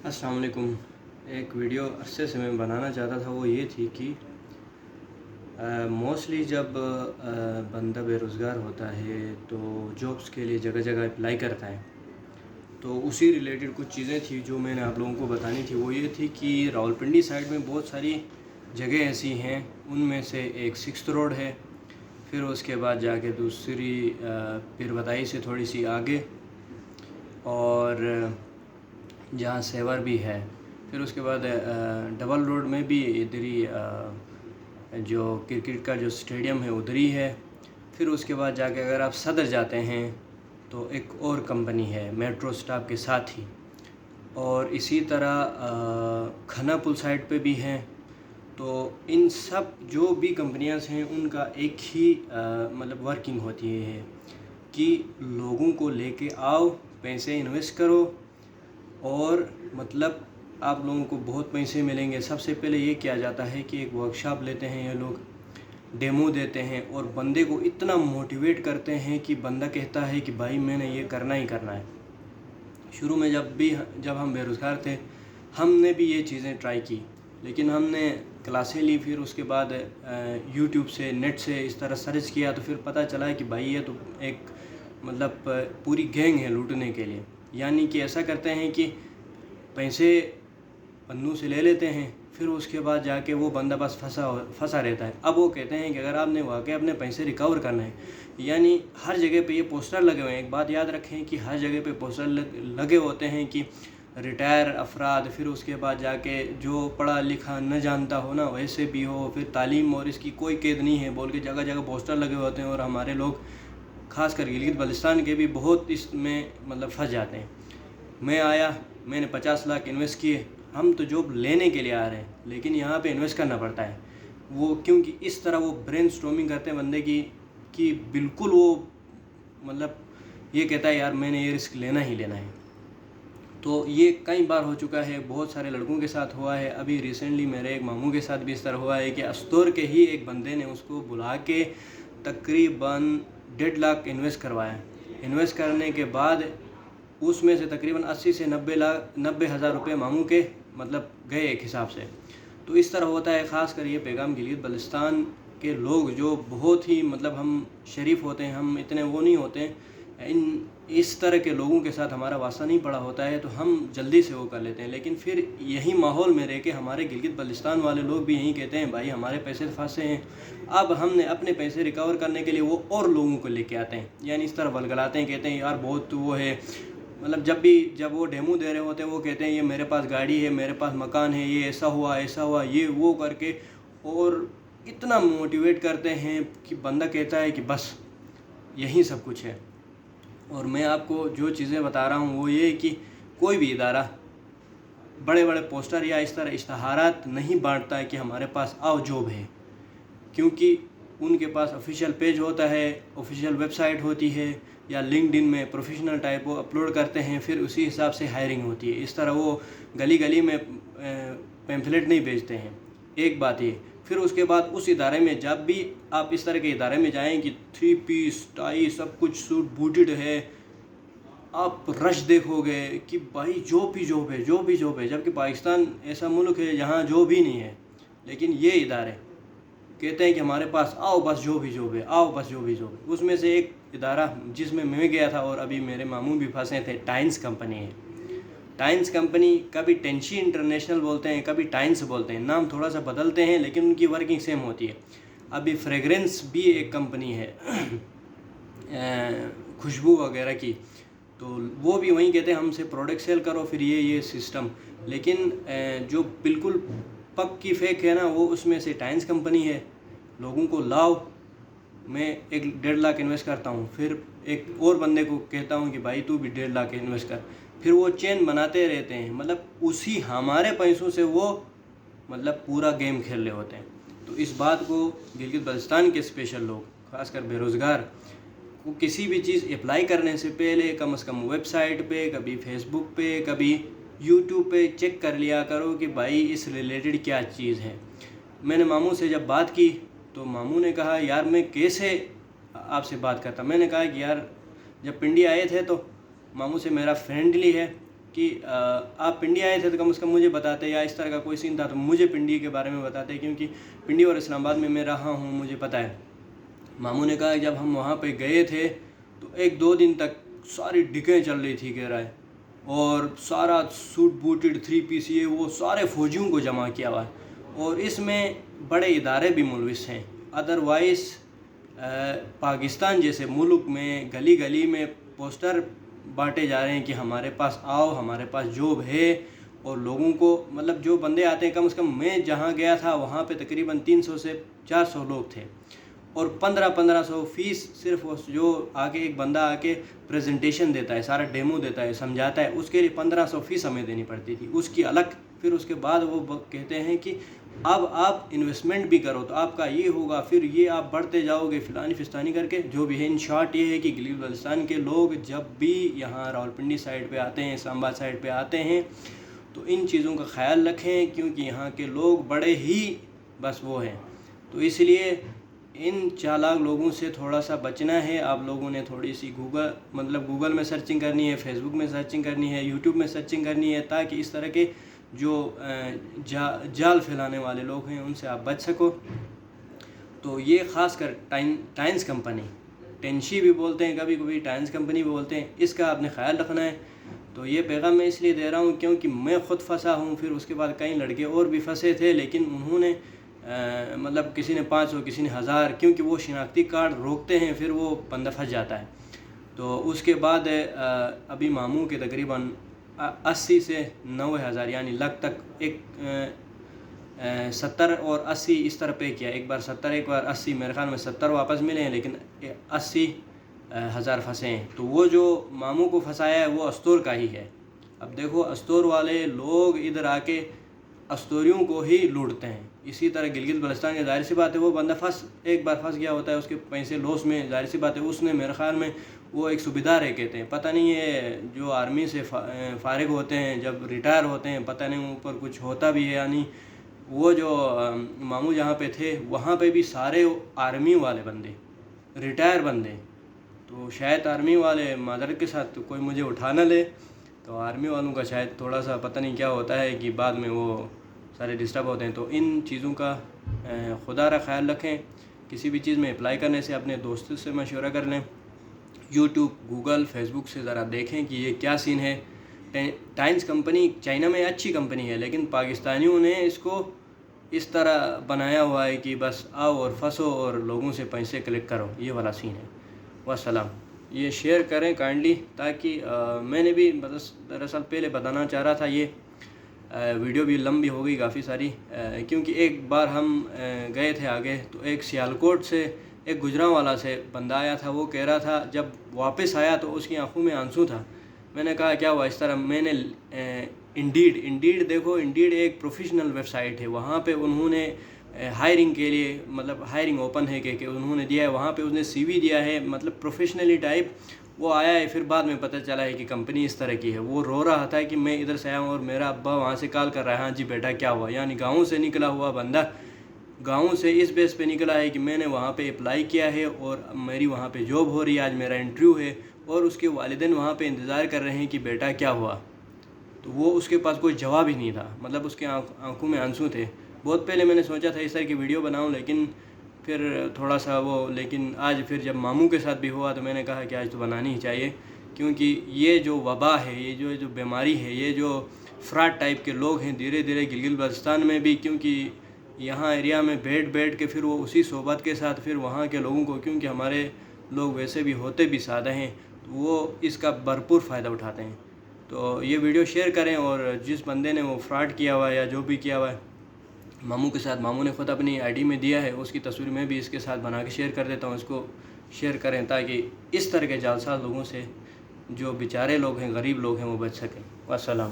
अस्सलाम वालेकुम। एक वीडियो अरसे से मैं बनाना चाहता था, वो ये थी कि मोस्टली जब बंदा बेरोज़गार होता है तो जॉब्स के लिए जगह जगह अप्लाई करता है। तो उसी रिलेटेड कुछ चीज़ें थी जो मैंने आप लोगों को बतानी थी। वो ये थी कि रावलपिंडी साइड में बहुत सारी जगह ऐसी हैं, उनमें से एक 6th रोड है, फिर उसके बाद जाके दूसरी पीरबदाई से थोड़ी सी आगे, और जहाँ सेवर भी है। फिर उसके बाद डबल रोड में भी इधर ही जो क्रिकेट का जो स्टेडियम है उधर ही है। फिर उसके बाद जाके अगर आप सदर जाते हैं तो एक और कंपनी है मेट्रो स्टाफ के साथ ही, और इसी तरह खन्ना पुल साइड पे भी हैं। तो इन सब जो भी कंपनियां हैं उनका एक ही मतलब वर्किंग होती है कि लोगों को लेके आओ, पैसे इन्वेस्ट करो, और मतलब आप लोगों को बहुत पैसे मिलेंगे। सबसे पहले ये किया जाता है कि एक वर्कशॉप लेते हैं, ये लोग डेमो देते हैं और बंदे को इतना मोटिवेट करते हैं कि बंदा कहता है कि भाई मैंने ये करना ही करना है। शुरू में जब हम बेरोज़गार थे, हमने भी ये चीज़ें ट्राई की, लेकिन हमने क्लासें ली, फिर उसके बाद यूट्यूब से, नेट से इस तरह सर्च किया, तो फिर पता चला कि भाई ये तो एक मतलब पूरी गैंग है लूटने के लिए। यानी कि ऐसा करते हैं कि पैसे पन्नू से ले लेते हैं, फिर उसके बाद जाके वो बंदा बस फंसा रहता है। अब वो कहते हैं कि अगर आपने वाकई अपने पैसे रिकवर करना है, यानी हर जगह पे ये पोस्टर लगे हुए हैं। एक बात याद रखें कि हर जगह पे पोस्टर लगे होते हैं कि रिटायर अफराद, फिर उसके बाद जाके जो पढ़ा लिखा न जानता हो ना वैसे भी हो, फिर तालीम और इसकी कोई कैद नहीं है बोल के जगह जगह पोस्टर लगे होते हैं। और हमारे लोग खासकर गिलगित बल्तिस्तान के भी बहुत इसमें मतलब फंस जाते हैं। मैं आया, मैंने 50 लाख इन्वेस्ट किए। हम तो जॉब लेने के लिए आ रहे हैं, लेकिन यहाँ पे इन्वेस्ट करना पड़ता है। वो क्योंकि इस तरह वो ब्रेन स्टॉर्मिंग करते हैं बंदे की कि बिल्कुल वो मतलब ये कहता है यार मैंने ये रिस्क लेना ही लेना है। तो ये कई बार हो चुका है, बहुत सारे लड़कों के साथ हुआ है। अभी रिसेंटली मेरे एक मामू के साथ भी इस तरह हुआ है कि अस्तौर के ही एक बंदे ने उसको बुला के तकरीबन 1.5 लाख इन्वेस्ट करवाया। इन्वेस्ट करने के बाद उसमें से तकरीबन 80 से 90 हज़ार रुपये मामू के मतलब गए एक हिसाब से। तो इस तरह होता है। ख़ासकर ये पैगाम गिलगित बल्तिस्तान के लोग जो बहुत ही मतलब हम शरीफ होते हैं, हम इतने वो नहीं होते हैं, इस तरह के लोगों के साथ हमारा वास्ता नहीं पड़ा होता है, तो हम जल्दी से वो कर लेते हैं। लेकिन फिर यही माहौल में रह के हमारे गिलगित बल्तिस्तान वाले लोग भी यही कहते हैं भाई हमारे पैसे फंसे हैं। अब हमने अपने पैसे रिकवर करने के लिए वो और लोगों को लेके आते हैं, यानी इस तरह बलगलाते हैं, कहते हैं यार बहुत वो है। मतलब जब वो डेमो दे रहे होते हैं वो कहते हैं ये मेरे पास गाड़ी है, मेरे पास मकान है, ये ऐसा हुआ ये वो करके, और इतना मोटिवेट करते हैं कि बंदा कहता है कि बस यही सब कुछ है। और मैं आपको जो चीज़ें बता रहा हूँ वो ये कि कोई भी इदारा बड़े बड़े पोस्टर या इस तरह इश्तहारात नहीं बांटता है कि हमारे पास आओ जॉब है, क्योंकि उनके पास ऑफिशियल पेज होता है, ऑफिशियल वेबसाइट होती है, या लिंक्डइन में प्रोफेशनल टाइप वो अपलोड करते हैं, फिर उसी हिसाब से हायरिंग होती है। इस तरह वो गली गली में पैम्फलेट नहीं भेजते हैं। एक बात ये। फिर उसके बाद उस इदारे में जब भी आप इस तरह के इदारे में जाएं कि 3 पीस टाई सब कुछ सूट बूटेड है, आप रश देखोगे कि भाई जॉब ही जॉब है, जबकि पाकिस्तान ऐसा मुल्क है जहाँ जॉब ही नहीं है। लेकिन ये इदारे कहते हैं कि हमारे पास आओ बस जॉब ही जॉब है। उसमें से एक इदारा जिसमें मैं गया था और अभी मेरे मामू भी फंसे थे, टाइन्स कंपनी है। टाइन्स कंपनी कभी टेंशी इंटरनेशनल बोलते हैं, कभी टाइन्स बोलते हैं, नाम थोड़ा सा बदलते हैं लेकिन उनकी वर्किंग सेम होती है। अभी फ्रेगरेंस भी एक कंपनी है खुशबू वगैरह की, तो वो भी वहीं कहते हैं हमसे प्रोडक्ट सेल करो, फिर ये सिस्टम। लेकिन जो बिल्कुल पक्की फेक है ना, वो उसमें से टाइन्स कंपनी है। लोगों को लाओ, मैं 1.5 लाख इन्वेस्ट करता हूँ, फिर एक और बंदे को कहता हूँ कि भाई तू भी 1.5 लाख इन्वेस्ट कर, फिर वो चेन बनाते रहते हैं। मतलब उसी हमारे पैसों से वो मतलब पूरा गेम खेल रहे होते हैं। तो इस बात को गिलगित बल्तिस्तान के स्पेशल लोग, खासकर बेरोज़गार को किसी भी चीज़ अप्लाई करने से पहले कम से कम वेबसाइट पे, कभी फेसबुक पे, कभी यूट्यूब पे चेक कर लिया करो कि भाई इस रिलेटेड क्या चीज़ है। मैंने मामू से जब बात की तो मामू ने कहा यार मैं कैसे आपसे बात करता। मैंने कहा कि यार जब पिंडी आए थे तो मामू से मेरा फ्रेंडली है, کہ آپ پنڈی آئے تھے تو کم از کم مجھے بتاتے، یا اس طرح کا کوئی سین تھا تو مجھے پنڈی کے بارے میں بتاتے، کیونکہ پنڈی اور اسلام آباد میں رہا ہوں، مجھے پتہ ہے۔ ماموں نے کہا جب ہم وہاں پہ گئے تھے تو 1-2 دن تک ساری ڈگیں چل رہی تھی کہہ رہا ہے، اور سارا سوٹ بوٹڈ 3 پیس یہ وہ سارے فوجیوں کو جمع کیا ہوا ہے، اور اس میں بڑے ادارے بھی ملوث ہیں۔ ادروائز پاکستان جیسے ملک میں گلی گلی میں پوسٹر بانٹے جا رہے ہیں کہ ہمارے پاس آؤ، ہمارے پاس جاب ہے، اور لوگوں کو مطلب جو بندے آتے ہیں، کم از کم میں جہاں گیا تھا وہاں پہ تقریباً 300 سے 400 لوگ تھے، اور 1500 فیس صرف جو آگے ایک بندہ آ کے پریزنٹیشن دیتا ہے، سارا ڈیمو دیتا ہے، سمجھاتا ہے، اس کے لیے 1500 فیس ہمیں دینی پڑتی تھی، اس کی الگ۔ پھر اس کے بعد وہ کہتے ہیں کہ اب آپ انویسٹمنٹ بھی کرو تو آپ کا یہ ہوگا، پھر یہ آپ بڑھتے جاؤ گے فلانی فستانی کر کے۔ جو بھی ہے ان شارٹ یہ ہے کہ گلگت بلتستان کے لوگ جب بھی یہاں راولپنڈی سائڈ پہ آتے ہیں، اسلام آباد سائڈ پہ آتے ہیں، تو ان چیزوں کا خیال رکھیں، کیونکہ یہاں کے لوگ بڑے ہی بس وہ ہیں۔ تو اس لیے ان چالاک لوگوں سے تھوڑا سا بچنا ہے۔ آپ لوگوں نے تھوڑی سی گوگل میں سرچنگ کرنی ہے، فیس بک میں سرچنگ کرنی ہے، یوٹیوب میں سرچنگ کرنی ہے، تاکہ اس طرح کے جو جال پھیلانے والے لوگ ہیں ان سے آپ بچ سکو۔ تو یہ خاص کر ٹائنز کمپنی، ٹینشی بھی بولتے ہیں کبھی کبھی، ٹائنز کمپنی بھی بولتے ہیں، اس کا آپ نے خیال رکھنا ہے۔ تو یہ پیغام میں اس لیے دے رہا ہوں کیونکہ میں خود پھنسا ہوں، پھر اس کے بعد کئی لڑکے اور بھی پھنسے تھے، لیکن انہوں نے مطلب کسی نے 500 کسی نے 1000، کیونکہ وہ شناختی کارڈ روکتے ہیں، پھر وہ بندہ پھنس جاتا ہے۔ تو اس کے بعد ابھی ماموں کے تقریباً 80 سے 90 ہزار یعنی لاکھ تک، ایک 70 اور 80 اس طرح پے کیا، ایک بار 70 ایک بار 80، میرے خیال میں 70 واپس ملے ہیں، لیکن 80 ہزار پھنسے ہیں۔ تو وہ جو ماموں کو پھنسایا ہے وہ استور کا ہی ہے۔ اب دیکھو استور والے لوگ ادھر آ کے استوریوں کو ہی لوٹتے ہیں۔ اسی طرح گلگت بلتستان کی ظاہر سی بات ہے وہ بندہ ایک بار پھنس گیا ہوتا ہے، اس کے پیسے لوس میں، ظاہر سی بات ہے اس نے میرے خیال میں وہ ایک صوبیدار ہے کہتے ہیں، پتہ نہیں ہے جو آرمی سے فارغ ہوتے ہیں جب ریٹائر ہوتے ہیں، پتہ نہیں اوپر کچھ ہوتا بھی ہے یعنی۔ وہ جو ماموں جہاں پہ تھے وہاں پہ بھی سارے آرمی والے بندے، ریٹائر بندے، تو شاید آرمی والے معذرت کے ساتھ کوئی مجھے اٹھا نہ لے، تو آرمی والوں کا شاید تھوڑا سا پتہ نہیں کیا ہوتا ہے کہ بعد میں وہ سارے ڈسٹرب ہوتے ہیں۔ تو ان چیزوں کا خدا را خیال رکھیں۔ کسی بھی چیز میں اپلائی کرنے سے اپنے دوستوں سے مشورہ کر لیں، یوٹیوب، گوگل، فیس بک سے ذرا دیکھیں کہ یہ کیا سین ہے۔ ٹائنز کمپنی چائنا میں اچھی کمپنی ہے، لیکن پاکستانیوں نے اس کو اس طرح بنایا ہوا ہے کہ بس آؤ اور پھنسو اور لوگوں سے پیسے کلیکٹ کرو، یہ والا سین ہے۔ والسلام۔ یہ شیئر کریں کائنڈلی، تاکہ میں نے بھی دراصل پہلے بتانا چاہ رہا تھا، یہ ویڈیو بھی لمبی ہو گئی کافی ساری، کیونکہ ایک بار ہم گئے تھے آگے، تو ایک سیالکوٹ سے ایک گجرانوالا سے بندہ آیا تھا، وہ کہہ رہا تھا جب واپس آیا تو اس کی آنکھوں میں آنسو تھا۔ میں نے کہا کیا ہوا اس طرح؟ میں نے انڈیڈ دیکھو، انڈیڈ ایک پروفیشنل ویب سائٹ ہے، وہاں پہ انہوں نے ہائرنگ کے لیے مطلب ہائرنگ اوپن ہے کہ انہوں نے دیا ہے، وہاں پہ اس نے سی وی دیا ہے، مطلب پروفیشنلی ٹائپ۔ وہ آیا ہے، پھر بعد میں پتہ چلا ہے کہ کمپنی اس طرح کی ہے۔ وہ رو رہا تھا کہ میں ادھر سے آیا ہوں اور میرا ابا وہاں سے کال کر رہا ہے، ہاں جی بیٹا کیا ہوا؟ یعنی گاؤں سے نکلا ہوا بندہ، گاؤں سے اس بیس پہ نکلا ہے کہ میں نے وہاں پہ اپلائی کیا ہے اور میری وہاں پہ جاب ہو رہی ہے، آج میرا انٹرویو ہے، اور اس کے والدین وہاں پہ انتظار کر رہے ہیں کہ بیٹا کیا ہوا؟ تو وہ اس کے پاس کوئی جواب ہی نہیں تھا، مطلب اس کے آنکھوں میں آنسو تھے۔ بہت پہلے میں نے سوچا تھا اس طرح کی ویڈیو بناؤں، لیکن پھر تھوڑا سا لیکن آج پھر جب ماموں کے ساتھ بھی ہوا تو میں نے کہا کہ آج تو بنانی ہی چاہیے، کیونکہ یہ جو وبا ہے، یہ جو بیماری ہے، یہ جو فراڈ ٹائپ کے لوگ ہیں دھیرے دھیرے گلگت بلتستان میں بھی، کیونکہ یہاں ایریا میں بیٹھ کے پھر وہ اسی صحبت کے ساتھ پھر وہاں کے لوگوں کو، کیونکہ ہمارے لوگ ویسے بھی ہوتے بھی سادہ ہیں، تو وہ اس کا بھرپور فائدہ اٹھاتے ہیں۔ تو یہ ویڈیو شیئر کریں، اور جس بندے نے وہ فراڈ کیا ہوا ہے یا جو بھی کیا ہوا ہے ماموں کے ساتھ، ماموں نے خود اپنی آئی ڈی میں دیا ہے، اس کی تصویر میں بھی اس کے ساتھ بنا کے شیئر کر دیتا ہوں، اس کو شیئر کریں تاکہ اس طرح کے جعلساز لوگوں سے جو بیچارے لوگ ہیں، غریب لوگ ہیں، وہ بچ سکیں۔ والسلام۔